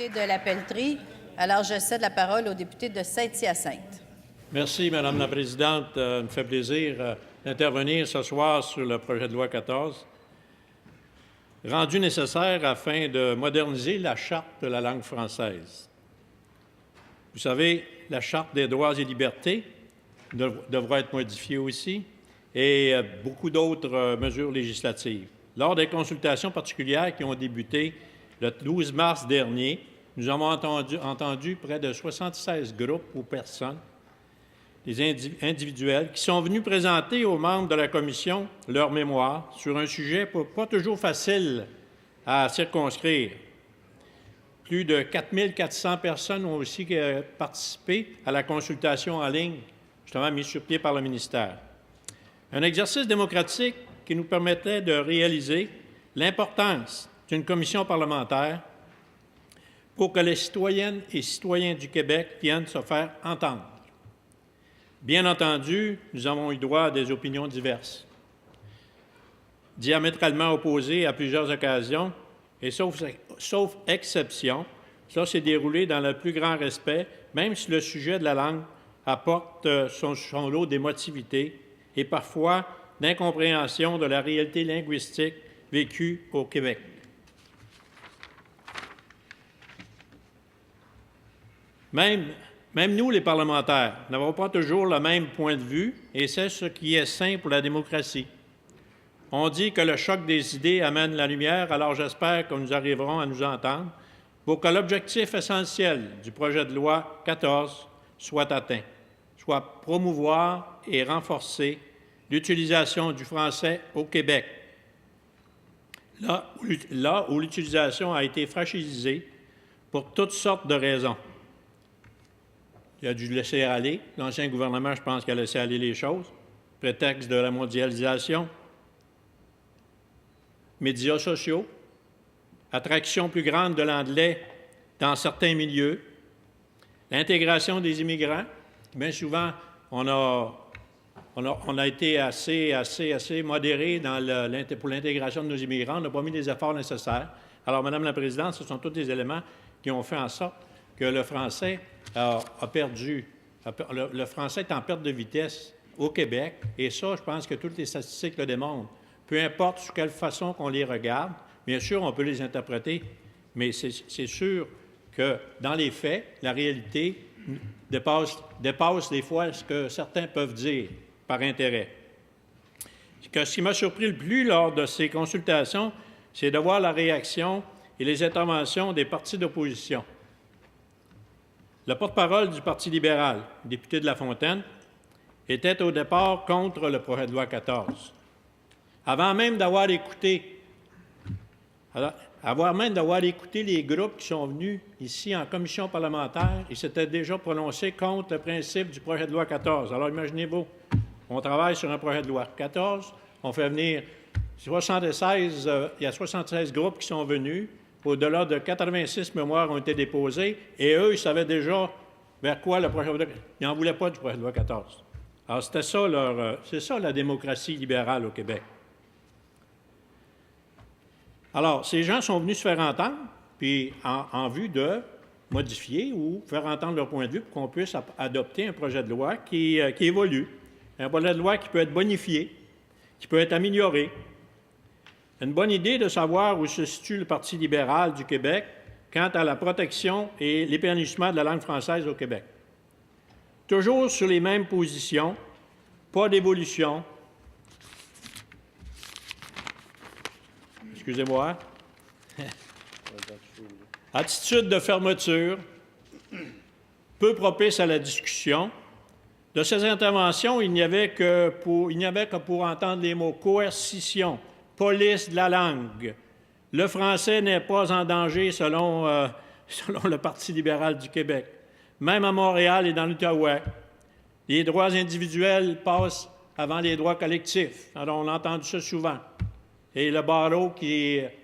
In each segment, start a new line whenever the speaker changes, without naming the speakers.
député de la Pelletrie. Alors, je cède la parole au député de Saint-Hyacinthe.
Merci, Madame la Présidente. Il me fait plaisir d'intervenir ce soir sur le projet de loi 14, rendu nécessaire afin de moderniser la Charte de la langue française. Vous savez, la Charte des droits et libertés devra être modifiée aussi et beaucoup d'autres mesures législatives. Lors des consultations particulières qui ont débuté le 12 mars dernier, nous avons entendu près de 76 groupes ou personnes, des individuels, qui sont venus présenter aux membres de la Commission leur mémoire sur un sujet pas toujours facile à circonscrire. Plus de 4 400 personnes ont aussi participé à la consultation en ligne, justement mise sur pied par le ministère. Un exercice démocratique qui nous permettait de réaliser l'importance d'une commission parlementaire pour que les citoyennes et citoyens du Québec viennent se faire entendre. Bien entendu, nous avons eu droit à des opinions diverses, diamétralement opposées à plusieurs occasions, et sauf exception, ça s'est déroulé dans le plus grand respect, même si le sujet de la langue apporte son lot d'émotivité et parfois d'incompréhension de la réalité linguistique vécue au Québec. Même nous, les parlementaires, n'avons pas toujours le même point de vue, et c'est ce qui est sain pour la démocratie. On dit que le choc des idées amène la lumière, alors j'espère que nous arriverons à nous entendre pour que l'objectif essentiel du projet de loi 14 soit atteint, soit promouvoir et renforcer l'utilisation du français au Québec, là où l'utilisation a été fragilisée pour toutes sortes de raisons. Il a dû laisser aller. L'ancien gouvernement, je pense, qu'il a laissé aller les choses. Prétexte de la mondialisation. Médias sociaux. Attraction plus grande de l'anglais dans certains milieux. L'intégration des immigrants. Bien souvent, on a été assez modéré pour l'intégration de nos immigrants. On n'a pas mis les efforts nécessaires. Alors, Madame la Présidente, ce sont tous des éléments qui ont fait en sorte que le français le français est en perte de vitesse au Québec, et ça, je pense que toutes les statistiques le démontrent. Peu importe sous quelle façon qu'on les regarde, bien sûr, on peut les interpréter, mais c'est sûr que, dans les faits, la réalité dépasse des fois ce que certains peuvent dire par intérêt. Ce qui m'a surpris le plus lors de ces consultations, c'est de voir la réaction et les interventions des partis d'opposition. Le porte-parole du Parti libéral, député de La Fontaine, était au départ contre le projet de loi 14. Avant même d'avoir écouté les groupes qui sont venus ici en commission parlementaire, il s'était déjà prononcé contre le principe du projet de loi 14. Alors imaginez-vous, on travaille sur un projet de loi 14, on fait venir 76, il y a 76 groupes qui sont venus, au-delà de 86 mémoires ont été déposées, et eux, ils savaient déjà vers quoi le projet de loi. Ils n'en voulaient pas du projet de loi 14. Alors, c'est ça la démocratie libérale au Québec. Alors, ces gens sont venus se faire entendre, puis en vue de modifier ou faire entendre leur point de vue pour qu'on puisse adopter un projet de loi qui évolue, un projet de loi qui peut être bonifié, qui peut être amélioré. Une bonne idée de savoir où se situe le Parti libéral du Québec quant à la protection et l'épanouissement de la langue française au Québec. Toujours sur les mêmes positions, pas d'évolution. Excusez-moi. Attitude de fermeture, peu propice à la discussion. De ces interventions, il n'y avait que pour entendre les mots coercition, police de la langue. Le français n'est pas en danger selon le Parti libéral du Québec. Même à Montréal et dans l'Outaouais, les droits individuels passent avant les droits collectifs. Alors, on a entendu ça souvent. Et le barreau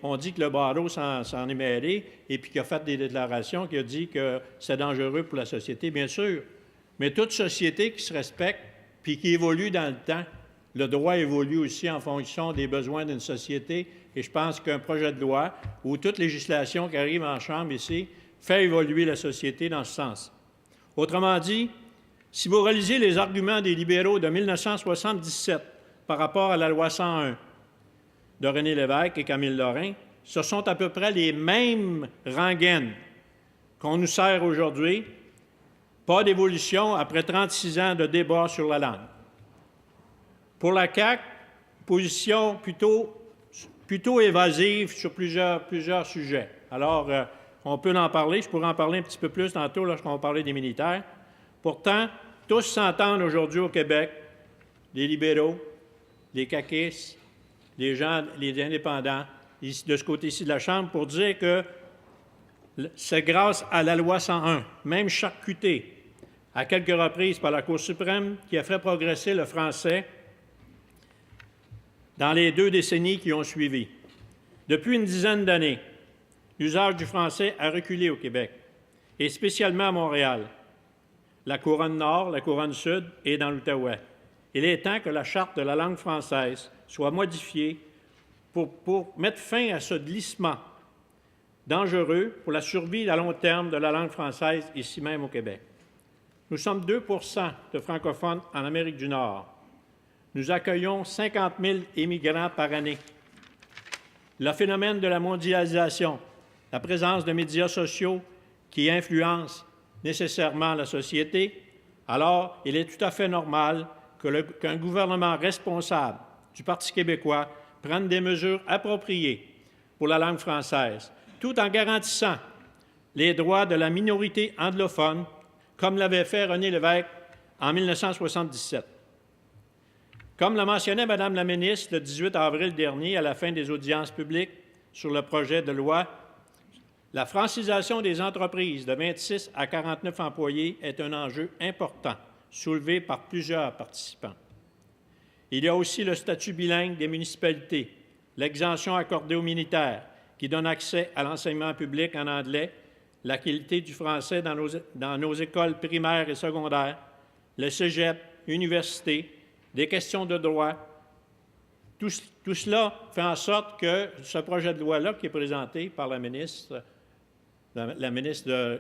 on dit que le barreau s'en est mêlé et puis qui a fait des déclarations, qui a dit que c'est dangereux pour la société, bien sûr. Mais toute société qui se respecte puis qui évolue dans le temps, le droit évolue aussi en fonction des besoins d'une société, et je pense qu'un projet de loi ou toute législation qui arrive en Chambre ici fait évoluer la société dans ce sens. Autrement dit, si vous relisez les arguments des libéraux de 1977 par rapport à la loi 101 de René Lévesque et Camille Lorrain, ce sont à peu près les mêmes rengaines qu'on nous sert aujourd'hui. Pas d'évolution après 36 ans de débat sur la langue. Pour la CAQ, position plutôt évasive sur plusieurs sujets. Alors, on peut en parler. Je pourrais en parler un petit peu plus tantôt lorsqu'on va parler des militaires. Pourtant, tous s'entendent aujourd'hui au Québec, les libéraux, les caquistes, les indépendants, de ce côté-ci de la Chambre, pour dire que c'est grâce à la loi 101, même charcutée à quelques reprises par la Cour suprême, qui a fait progresser le français dans les 2 décennies qui ont suivi. Depuis une dizaine d'années, l'usage du français a reculé au Québec, et spécialement à Montréal, la couronne nord, la couronne sud et dans l'Outaouais. Il est temps que la Charte de la langue française soit modifiée pour mettre fin à ce glissement dangereux pour la survie à long terme de la langue française ici même au Québec. Nous sommes 2 % de francophones en Amérique du Nord. Nous accueillons 50 000 immigrants par année. Le phénomène de la mondialisation, la présence de médias sociaux qui influencent nécessairement la société, alors il est tout à fait normal qu'un gouvernement responsable du Parti québécois prenne des mesures appropriées pour la langue française, tout en garantissant les droits de la minorité anglophone, comme l'avait fait René Lévesque en 1977. Comme l'a mentionné Mme la ministre le 18 avril dernier à la fin des audiences publiques sur le projet de loi, la francisation des entreprises de 26 à 49 employés est un enjeu important, soulevé par plusieurs participants. Il y a aussi le statut bilingue des municipalités, l'exemption accordée aux militaires, qui donne accès à l'enseignement public en anglais, la qualité du français dans nos écoles primaires et secondaires, le cégep, université, des questions de droit. Tout cela fait en sorte que ce projet de loi-là, qui est présenté par la ministre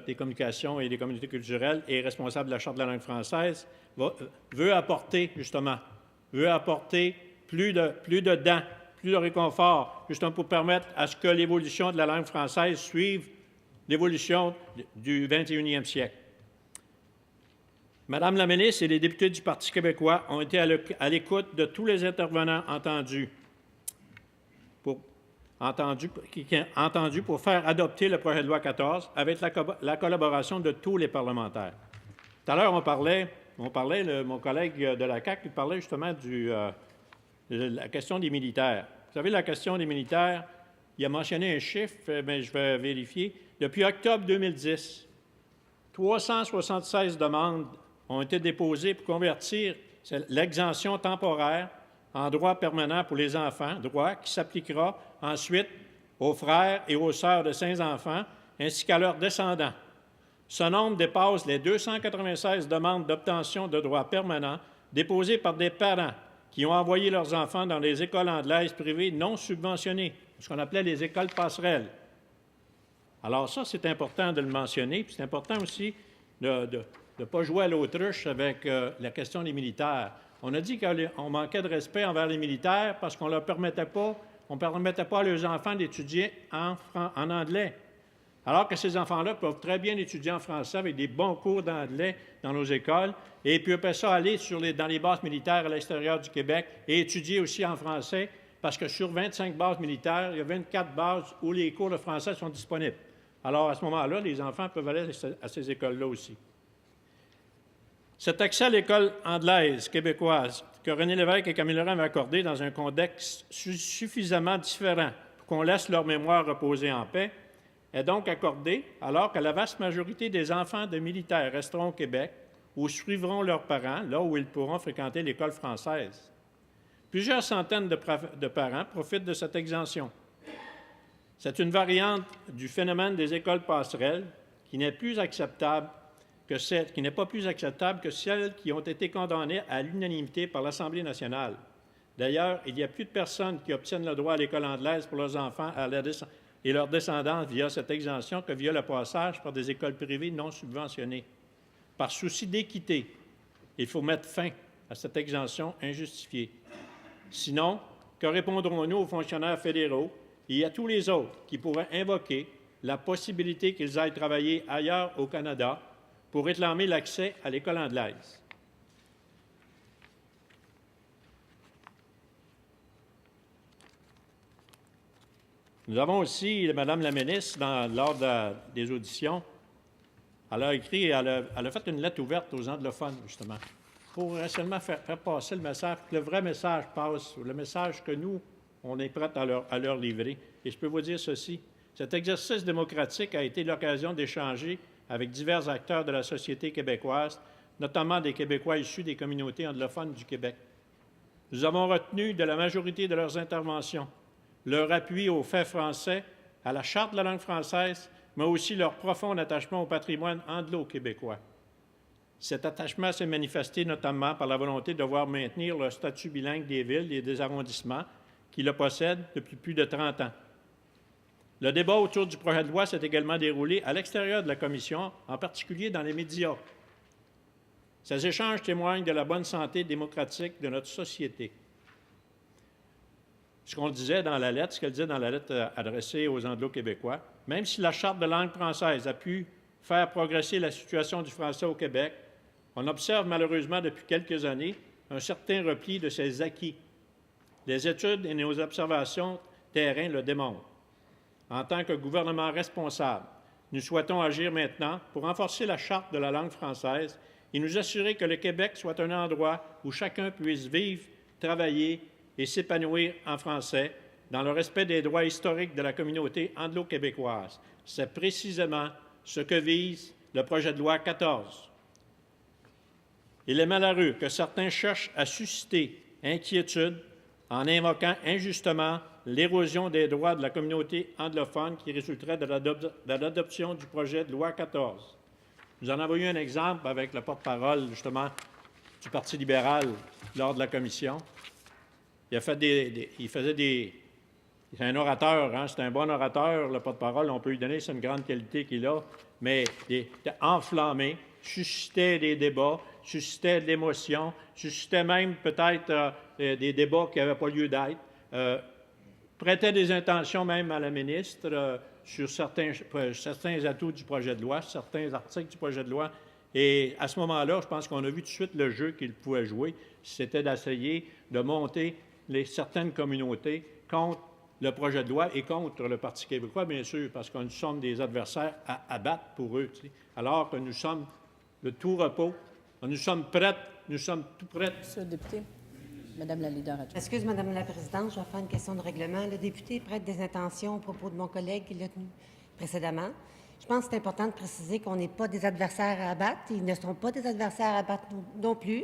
des Communications et des Communautés culturelles et responsable de la Charte de la langue française, veut apporter plus de dents, plus de réconfort, justement pour permettre à ce que l'évolution de la langue française suive l'évolution du 21e siècle. Madame la ministre et les députés du Parti québécois ont été à l'écoute de tous les intervenants entendus pour faire adopter le projet de loi 14 avec la collaboration de tous les parlementaires. Tout à l'heure, mon collègue de la CAQ il parlait justement de la question des militaires. Vous savez, la question des militaires, il a mentionné un chiffre, mais je vais vérifier. Depuis octobre 2010, 376 demandes ont été déposées pour convertir l'exemption temporaire en droit permanent pour les enfants, droit qui s'appliquera ensuite aux frères et aux sœurs de ces enfants, ainsi qu'à leurs descendants. Ce nombre dépasse les 296 demandes d'obtention de droit permanent déposées par des parents qui ont envoyé leurs enfants dans les écoles anglaises privées non subventionnées, ce qu'on appelait les écoles passerelles. Alors ça, c'est important de le mentionner, puis c'est important aussi de ne pas jouer à l'autruche avec la question des militaires. On a dit qu'on manquait de respect envers les militaires parce qu'on ne permettait pas à leurs enfants d'étudier en anglais. Alors que ces enfants-là peuvent très bien étudier en français avec des bons cours d'anglais dans nos écoles, et puis après ça, aller dans les bases militaires à l'extérieur du Québec et étudier aussi en français, parce que sur 25 bases militaires, il y a 24 bases où les cours de français sont disponibles. Alors, à ce moment-là, les enfants peuvent aller à ces écoles-là aussi. Cet accès à l'école anglaise québécoise que René Lévesque et Camille Lorrain avaient accordé dans un contexte suffisamment différent pour qu'on laisse leur mémoire reposer en paix, est donc accordé alors que la vaste majorité des enfants de militaires resteront au Québec ou suivront leurs parents, là où ils pourront fréquenter l'école française. Plusieurs centaines de parents profitent de cette exemption. C'est une variante du phénomène des écoles passerelles qui n'est pas plus acceptable que celles qui ont été condamnées à l'unanimité par l'Assemblée nationale. D'ailleurs, il y a plus de personnes qui obtiennent le droit à l'école anglaise pour leurs enfants et leurs descendants via cette exemption que via le passage par des écoles privées non subventionnées. Par souci d'équité, il faut mettre fin à cette exemption injustifiée. Sinon, que répondrons-nous aux fonctionnaires fédéraux et à tous les autres qui pourraient invoquer la possibilité qu'ils aillent travailler ailleurs au Canada pour réclamer l'accès à l'école anglaise? Nous avons aussi, Madame la ministre, lors des auditions, elle a fait une lettre ouverte aux anglophones, justement, pour seulement faire passer le message, que le vrai message passe, le message que nous, on est prêts à leur livrer. Et je peux vous dire ceci, cet exercice démocratique a été l'occasion d'échanger avec divers acteurs de la société québécoise, notamment des Québécois issus des communautés anglophones du Québec. Nous avons retenu de la majorité de leurs interventions leur appui aux faits français, à la Charte de la langue française, mais aussi leur profond attachement au patrimoine anglo-québécois. Cet attachement s'est manifesté notamment par la volonté de voir maintenir le statut bilingue des villes et des arrondissements qui le possèdent depuis plus de 30 ans. Le débat autour du projet de loi s'est également déroulé à l'extérieur de la Commission, en particulier dans les médias. Ces échanges témoignent de la bonne santé démocratique de notre société. Ce qu'elle disait dans la lettre adressée aux Anglo-Québécois, même si la Charte de langue française a pu faire progresser la situation du français au Québec, on observe malheureusement depuis quelques années un certain repli de ses acquis. Les études et nos observations terrain le démontrent. En tant que gouvernement responsable, nous souhaitons agir maintenant pour renforcer la Charte de la langue française et nous assurer que le Québec soit un endroit où chacun puisse vivre, travailler et s'épanouir en français dans le respect des droits historiques de la communauté anglo-québécoise. C'est précisément ce que vise le projet de loi 14. Il est malheureux que certains cherchent à susciter inquiétude en invoquant injustement l'érosion des droits de la communauté anglophone qui résulterait de l'adoption du projet de loi 14. Nous en avons eu un exemple avec le porte-parole, justement, du Parti libéral lors de la commission. C'est un orateur, hein, c'est un bon orateur, le porte-parole, on peut lui donner, c'est une grande qualité qu'il a, mais il était enflammé, suscitait des débats, suscitait de l'émotion, suscitait même peut-être des débats qui n'avaient pas lieu d'être, prêtait des intentions même à la ministre sur certains atouts du projet de loi, certains articles du projet de loi. Et à ce moment-là, je pense qu'on a vu tout de suite le jeu qu'il pouvait jouer, c'était d'essayer de monter certaines communautés contre le projet de loi et contre le Parti québécois, bien sûr, parce que nous sommes des adversaires à abattre pour eux, alors que nous sommes de tout repos, nous sommes prêtes, nous sommes tout prêts.
Monsieur le député, Madame la leader adjointe.
Excuse, Madame la Présidente, je vais faire une question de règlement. Le député prête des intentions au propos de mon collègue qui l'a tenu précédemment. Je pense que c'est important de préciser qu'on n'est pas des adversaires à abattre. Ils ne sont pas des adversaires à abattre non plus.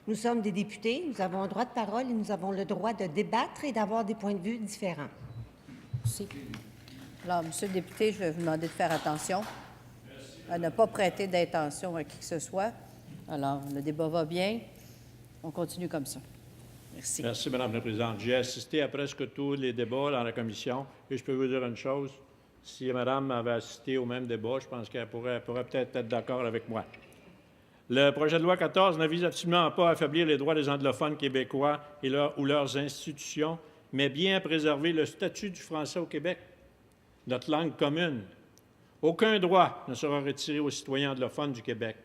Nous sommes des députés, nous avons un droit de parole et nous avons le droit de débattre et d'avoir des points de vue différents.
Merci. Alors, Monsieur le député, je vais vous demander de faire attention à ne pas prêter d'intention à qui que ce soit. Alors, le débat va bien. On continue comme ça. Merci.
Merci, Madame la Présidente. J'ai assisté à presque tous les débats dans la commission et je peux vous dire une chose. Si Madame avait assisté au même débat, je pense qu'elle pourrait peut-être être d'accord avec moi. Le projet de loi 14 ne vise absolument pas à affaiblir les droits des anglophones québécois ou leurs institutions, mais bien à préserver le statut du français au Québec, notre langue commune. Aucun droit ne sera retiré aux citoyens anglophones du Québec.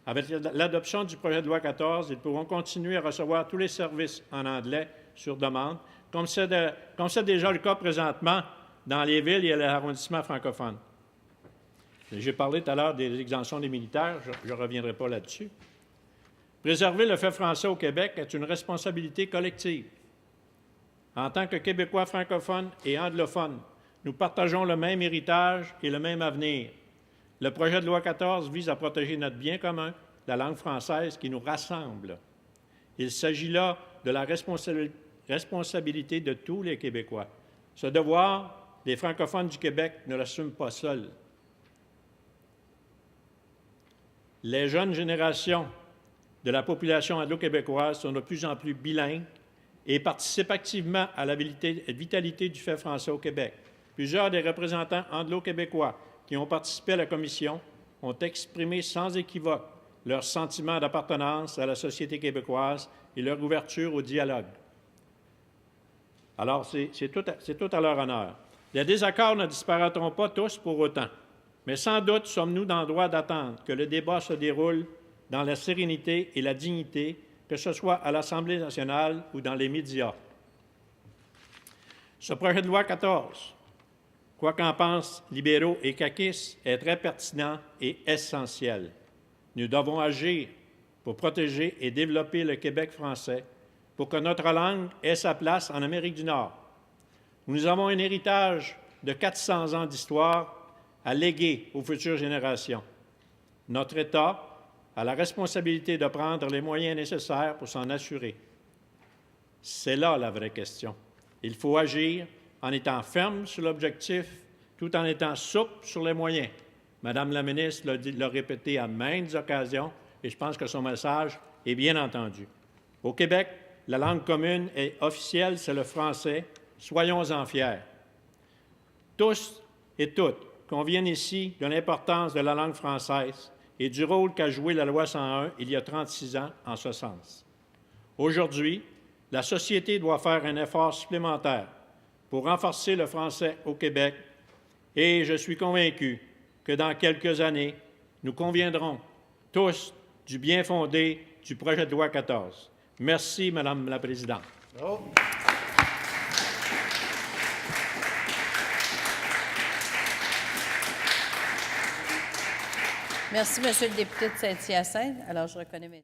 Avec l'adoption du projet de loi 14, ils pourront continuer à recevoir tous les services en anglais sur demande, comme c'est déjà le cas présentement dans les villes et les arrondissements francophones. J'ai parlé tout à l'heure des exemptions des militaires, je ne reviendrai pas là-dessus. Préserver le fait français au Québec est une responsabilité collective. En tant que Québécois francophones et anglophones, nous partageons le même héritage et le même avenir. Le projet de loi 14 vise à protéger notre bien commun, la langue française qui nous rassemble. Il s'agit là de la responsabilité de tous les Québécois. Ce devoir, les francophones du Québec ne l'assument pas seuls. Les jeunes générations de la population anglo-québécoise sont de plus en plus bilingues et participent activement à la vitalité du fait français au Québec, plusieurs des représentants anglo-québécois qui ont participé à la commission ont exprimé sans équivoque leur sentiment d'appartenance à la société québécoise et leur ouverture au dialogue. Alors, c'est tout à leur honneur. Les désaccords ne disparaîtront pas tous pour autant, mais sans doute sommes-nous dans le droit d'attendre que le débat se déroule dans la sérénité et la dignité, que ce soit à l'Assemblée nationale ou dans les médias. Ce projet de loi 14, quoi qu'en pensent libéraux et caquistes, est très pertinent et essentiel. Nous devons agir pour protéger et développer le Québec français, pour que notre langue ait sa place en Amérique du Nord. Nous avons un héritage de 400 ans d'histoire à léguer aux futures générations. Notre État a la responsabilité de prendre les moyens nécessaires pour s'en assurer. C'est là la vraie question. Il faut agir en étant ferme sur l'objectif, tout en étant souple sur les moyens. Madame la ministre l'a répété à maintes occasions et je pense que son message est bien entendu. Au Québec, la langue commune et officielle, c'est le français. Soyons-en fiers. Tous et toutes conviennent ici de l'importance de la langue française et du rôle qu'a joué la loi 101 il y a 36 ans en ce sens. Aujourd'hui, la société doit faire un effort supplémentaire pour renforcer le français au Québec et je suis convaincu que dans quelques années, nous conviendrons tous du bien fondé du projet de loi 14. Merci, Madame la Présidente. Oh.
Merci, Monsieur le député de Saint-Hyacinthe. Alors, je reconnais maintenant.